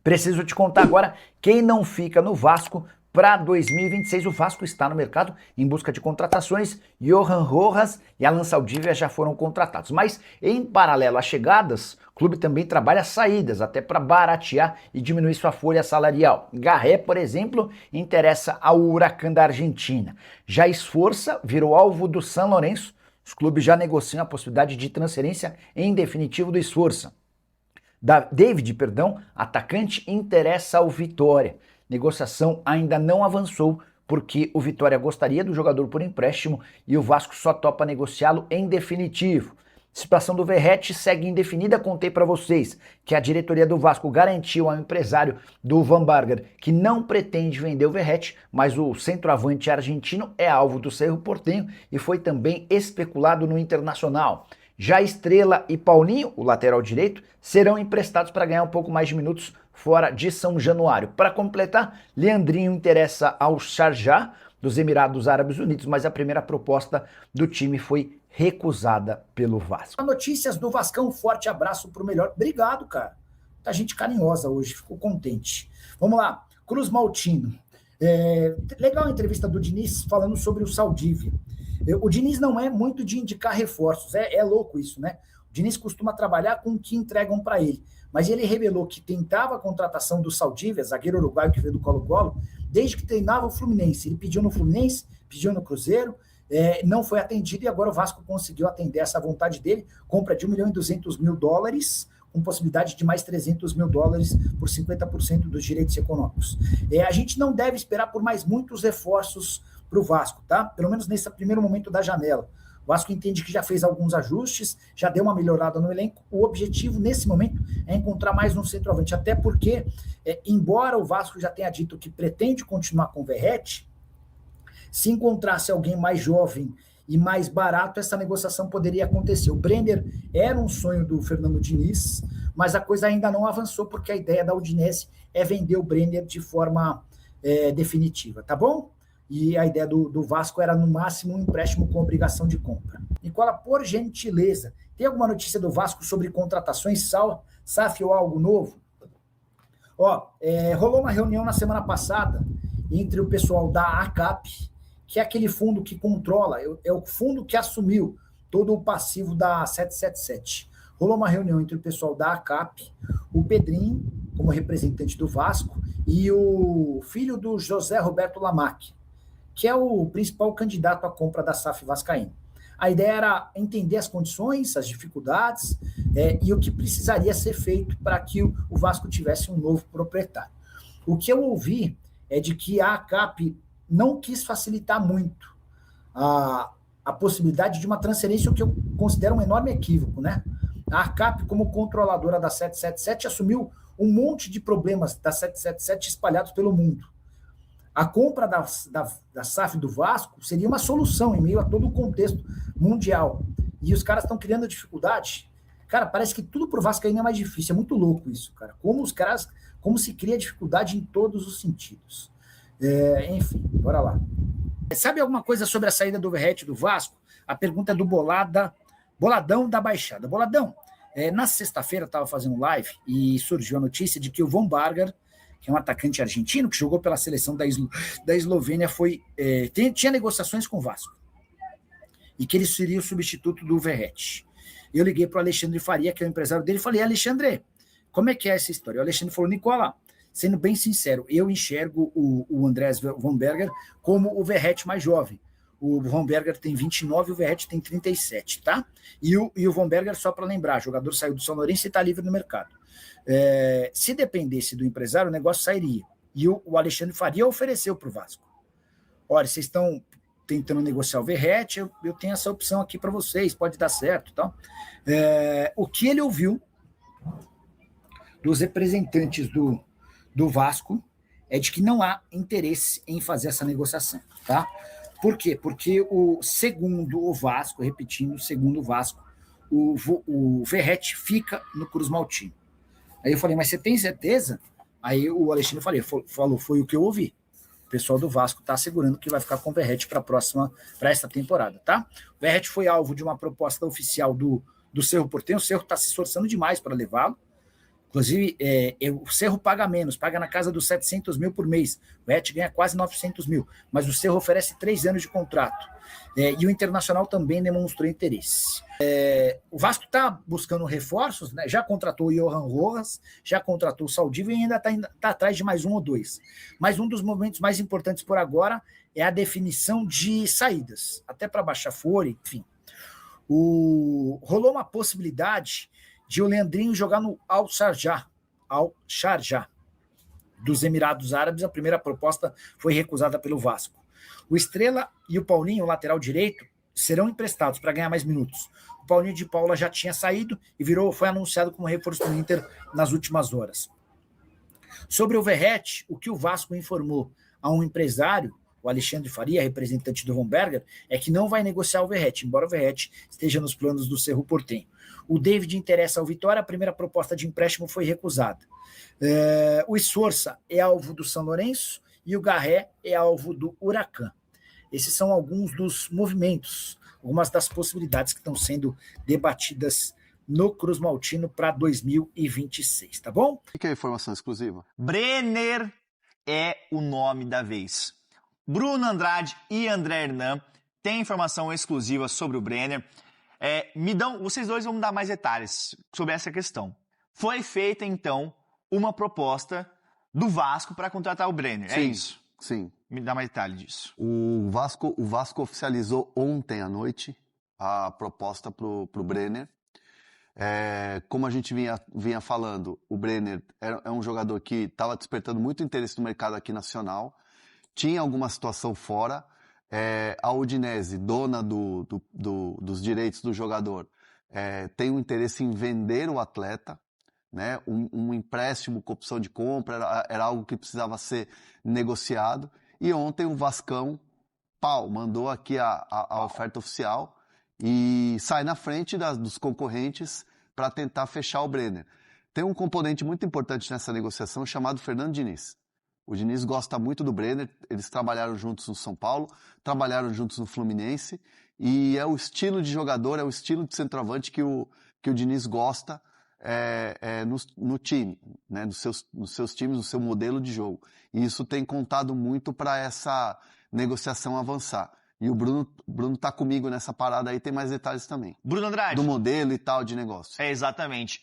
Preciso te contar agora quem não fica no Vasco para 2026. O Vasco está no mercado em busca de contratações. Johan Rojas e Alan Saldívia já foram contratados. Mas, em paralelo às chegadas, o clube também trabalha saídas, até para baratear e diminuir sua folha salarial. Garré, por exemplo, interessa ao Huracan da Argentina. Já Esforça virou alvo do San Lorenzo. Os clubes já negociam a possibilidade de transferência em definitivo do Esforça. David, atacante, interessa ao Vitória. Negociação ainda não avançou porque o Vitória gostaria do jogador por empréstimo e o Vasco só topa negociá-lo em definitivo. A situação do Verratti segue indefinida. Contei para vocês que a diretoria do Vasco garantiu ao empresário do Van Barger que não pretende vender o Verratti, mas o centroavante argentino é alvo do Cerro Porteño e foi também especulado no Internacional. Já Estrela e Paulinho, o lateral direito, serão emprestados para ganhar um pouco mais de minutos fora de São Januário. Para completar, Leandrinho interessa ao Sharjah dos Emirados Árabes Unidos, mas a primeira proposta do time foi recusada pelo Vasco. Notícias do Vascão, forte abraço pro melhor. Obrigado, cara. Tá gente carinhosa hoje, fico contente. Vamos lá, Cruz Maltino. Legal a entrevista do Diniz falando sobre o Saldívia. O Diniz não é muito de indicar reforços, é louco isso, né? O Diniz costuma trabalhar com o que entregam para ele, mas ele revelou que tentava a contratação do Saldívia, zagueiro uruguaio que veio do Colo-Colo, desde que treinava o Fluminense. Ele pediu no Fluminense, pediu no Cruzeiro, não foi atendido e agora o Vasco conseguiu atender essa vontade dele, compra de $1.200.000, com possibilidade de mais $300 mil por 50% dos direitos econômicos. A gente não deve esperar por mais muitos reforços para o Vasco, tá? Pelo menos nesse primeiro momento da janela. O Vasco entende que já fez alguns ajustes, já deu uma melhorada no elenco. O objetivo, nesse momento, é encontrar mais um centroavante, até porque, embora o Vasco já tenha dito que pretende continuar com o Verratti, se encontrasse alguém mais jovem e mais barato, essa negociação poderia acontecer. O Brenner era um sonho do Fernando Diniz, mas a coisa ainda não avançou, porque a ideia da Udinese é vender o Brenner de forma definitiva, tá bom? E a ideia do Vasco era, no máximo, um empréstimo com obrigação de compra. Nicola, por gentileza, tem alguma notícia do Vasco sobre contratações, SAF ou algo novo? Rolou uma reunião na semana passada entre o pessoal da ACAP, que é aquele fundo que controla, é o fundo que assumiu todo o passivo da 777. Rolou uma reunião entre o pessoal da ACAP, o Pedrinho, como representante do Vasco, e o filho do José Roberto Lamac, que é o principal candidato à compra da SAF vascaína. A ideia era entender as condições, as dificuldades e o que precisaria ser feito para que o Vasco tivesse um novo proprietário. O que eu ouvi é de que a ACAP não quis facilitar muito a possibilidade de uma transferência, o que eu considero um enorme equívoco, né? A ACAP, como controladora da 777, assumiu um monte de problemas da 777 espalhados pelo mundo. A compra da SAF do Vasco seria uma solução em meio a todo o contexto mundial. E os caras estão criando dificuldade. Cara, parece que tudo pro Vasco ainda é mais difícil. É muito louco isso, cara. Como se cria dificuldade em todos os sentidos. Enfim, bora lá. Sabe alguma coisa sobre a saída do Verratti do Vasco? A pergunta é do Boladão da Baixada. Boladão, na sexta-feira eu estava fazendo live e surgiu a notícia de que o Van Barger, que é um atacante argentino, que jogou pela seleção da Eslovênia, tinha negociações com o Vasco. E que ele seria o substituto do Verratti. Eu liguei para o Alexandre Faria, que é o empresário dele, e falei, Alexandre, como é que é essa história? O Alexandre falou, Nicola, sendo bem sincero, eu enxergo o Andrés Van Barger como o Verratti mais jovem. O Van Barger tem 29 e o Verratti tem 37, tá? E o Van Barger, só para lembrar, jogador saiu do São Lourenço e está livre no mercado. Se dependesse do empresário, o negócio sairia. E o Alexandre Faria ofereceu para o Vasco. Olha, vocês estão tentando negociar o Verratti, eu tenho essa opção aqui para vocês, pode dar certo. Tá? O que ele ouviu dos representantes do Vasco é de que não há interesse em fazer essa negociação. Tá? Por quê? Porque, segundo o Vasco, o Verratti fica no Cruz Maltino. Aí eu falei, mas você tem certeza? Aí o Alexandre falou, foi o que eu ouvi. O pessoal do Vasco está assegurando que vai ficar com o Verratti para esta temporada, tá? O Verratti foi alvo de uma proposta oficial do Cerro Porteño. O Cerro está se esforçando demais para levá-lo. Inclusive, o Cerro paga menos, paga na casa dos 700 mil por mês. O RET ganha quase 900 mil, mas o Cerro oferece 3 anos de contrato. E o Internacional também demonstrou interesse. O Vasco está buscando reforços, né? Já contratou o Johan Rojas, já contratou o Saldívia e ainda está atrás de mais um ou dois. Mas um dos movimentos mais importantes por agora é a definição de saídas, até para baixar folha, enfim. Rolou uma possibilidade de o Leandrinho jogar no Al-Sharjah dos Emirados Árabes. A primeira proposta foi recusada pelo Vasco. O Estrela e o Paulinho, o lateral direito, serão emprestados para ganhar mais minutos. O Paulinho de Paula já tinha saído e foi anunciado como reforço do Inter nas últimas horas. Sobre o Verratti, o que o Vasco informou a um empresário, o Alexandre Faria, representante do Von Berger, é que não vai negociar o Verratti, embora o Verratti esteja nos planos do Cerro Porteño. O David interessa ao Vitória, a primeira proposta de empréstimo foi recusada. O Esforça é alvo do São Lourenço e o Garré é alvo do Huracan. Esses são alguns dos movimentos, algumas das possibilidades que estão sendo debatidas no Cruz Maltino para 2026, tá bom? O que é informação exclusiva? Brenner é o nome da vez. Bruno Andrade e André Hernan têm informação exclusiva sobre o Brenner. Vocês dois vão me dar mais detalhes sobre essa questão. Foi feita, então, uma proposta do Vasco para contratar o Brenner, Sim, é isso? Sim. Me dá mais detalhes disso. O Vasco oficializou ontem à noite a proposta pro Brenner. Como a gente vinha falando, o Brenner é um jogador que estava despertando muito interesse no mercado aqui nacional, tinha alguma situação fora. A Udinese, dona dos direitos do jogador, tem um interesse em vender o atleta, né? Um empréstimo com opção de compra era algo que precisava ser negociado. E ontem o Vascão, mandou aqui a oferta oficial e sai na frente dos concorrentes para tentar fechar o Brenner. Tem um componente muito importante nessa negociação chamado Fernando Diniz. O Diniz gosta muito do Brenner, eles trabalharam juntos no São Paulo, trabalharam juntos no Fluminense, e é o estilo de jogador, é o estilo de centroavante que o Diniz gosta no time, né? nos seus times, no seu modelo de jogo. E isso tem contado muito para essa negociação avançar. E o Bruno tá comigo nessa parada aí, tem mais detalhes também. Bruno Andrade. Do modelo e tal de negócio. Exatamente.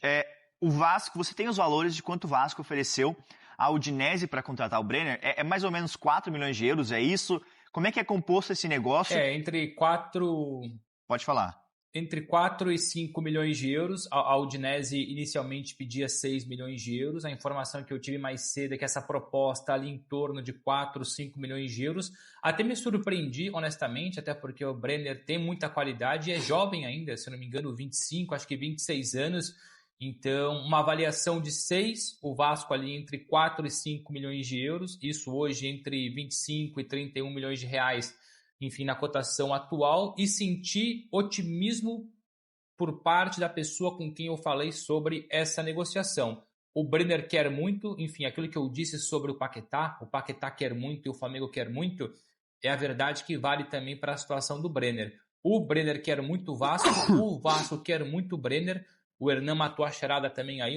O Vasco, você tem os valores de quanto o Vasco ofereceu à Udinese para contratar o Brenner? É mais ou menos 4 milhões de euros, é isso? Como é que é composto esse negócio? Entre 4... Pode falar. Entre 4 e 5 milhões de euros. A Udinese inicialmente pedia 6 milhões de euros. A informação que eu tive mais cedo é que essa proposta ali em torno de 4, 5 milhões de euros. Até me surpreendi, honestamente, até porque o Brenner tem muita qualidade e é jovem ainda, se não me engano, 25, acho que 26 anos. Então, uma avaliação de 6, o Vasco ali entre 4 e 5 milhões de euros. Isso hoje entre 25 e 31 milhões de reais, enfim, na cotação atual, e senti otimismo por parte da pessoa com quem eu falei sobre essa negociação. O Brenner quer muito, enfim, aquilo que eu disse sobre o Paquetá quer muito e o Flamengo quer muito, é a verdade que vale também para a situação do Brenner. O Brenner quer muito o Vasco quer muito o Brenner. O Hernan matou a charada também aí,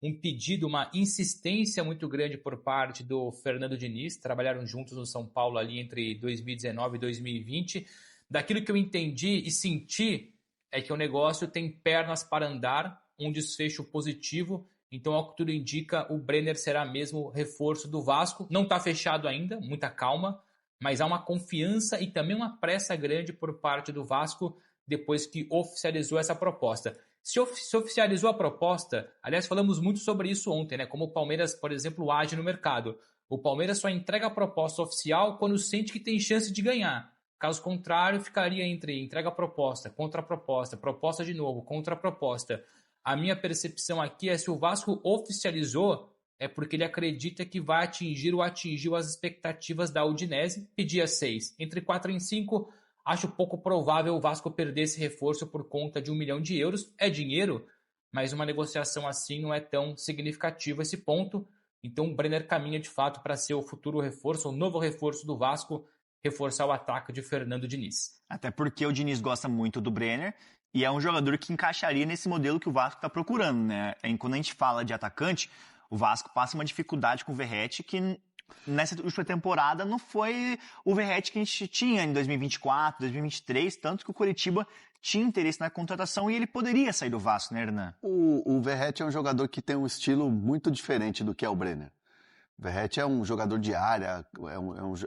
um pedido, uma insistência muito grande por parte do Fernando Diniz. Trabalharam juntos no São Paulo ali entre 2019 e 2020. Daquilo que eu entendi e senti é que o negócio tem pernas para andar, um desfecho positivo. Então, ao que tudo indica, o Brenner será mesmo reforço do Vasco. Não está fechado ainda, muita calma, mas há uma confiança e também uma pressa grande por parte do Vasco depois que oficializou essa proposta. Se oficializou a proposta, aliás, falamos muito sobre isso ontem, né? Como o Palmeiras, por exemplo, age no mercado. O Palmeiras só entrega a proposta oficial quando sente que tem chance de ganhar. Caso contrário, ficaria entre entrega a proposta, contraproposta, proposta de novo, contraproposta. A minha percepção aqui é se o Vasco oficializou, é porque ele acredita que vai atingir ou atingiu as expectativas da Udinese, pedia 6. Entre 4 e 5... Acho pouco provável o Vasco perder esse reforço por conta de 1 milhão de euros. É dinheiro, mas uma negociação assim não é tão significativo esse ponto. Então o Brenner caminha de fato para ser o futuro reforço, o novo reforço do Vasco, reforçar o ataque de Fernando Diniz. Até porque o Diniz gosta muito do Brenner E é um jogador que encaixaria nesse modelo que o Vasco está procurando, né? Quando a gente fala de atacante, o Vasco passa uma dificuldade com o Verratti que nessa última temporada não foi o Verratti que a gente tinha em 2024, 2023, tanto que o Coritiba tinha interesse na contratação e ele poderia sair do Vasco, né, Hernan? O Verratti é um jogador que tem um estilo muito diferente do que é o Brenner. O Verratti é um jogador de área,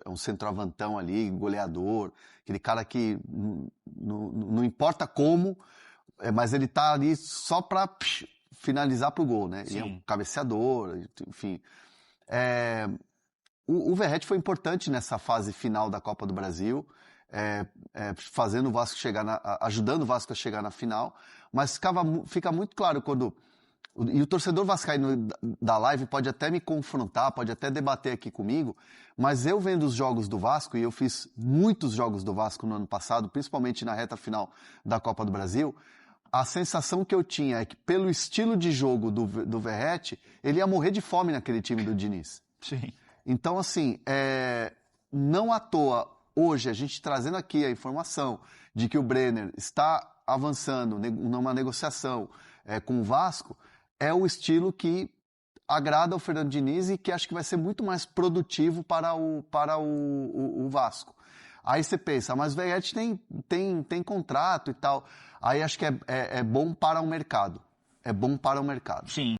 é um centroavantão ali, goleador, aquele cara que não importa como, mas ele tá ali só para finalizar pro gol, né? Sim. E é um cabeceador, enfim. O Verratti foi importante nessa fase final da Copa do Brasil, fazendo o Vasco ajudando o Vasco a chegar na final, mas fica muito claro quando... E o torcedor vascaíno da live pode até me confrontar, pode até debater aqui comigo, mas eu vendo os jogos do Vasco, e eu fiz muitos jogos do Vasco no ano passado, principalmente na reta final da Copa do Brasil, a sensação que eu tinha é que pelo estilo de jogo do Verratti, ele ia morrer de fome naquele time do Diniz. Sim. Então, assim, não à toa, hoje, a gente trazendo aqui a informação de que o Brenner está avançando numa negociação com o Vasco, é o estilo que agrada ao Fernando Diniz e que acho que vai ser muito mais produtivo para o Vasco. Aí você pensa, mas o Verratti tem contrato e tal. Aí acho que é bom para o mercado. É bom para o mercado. Sim.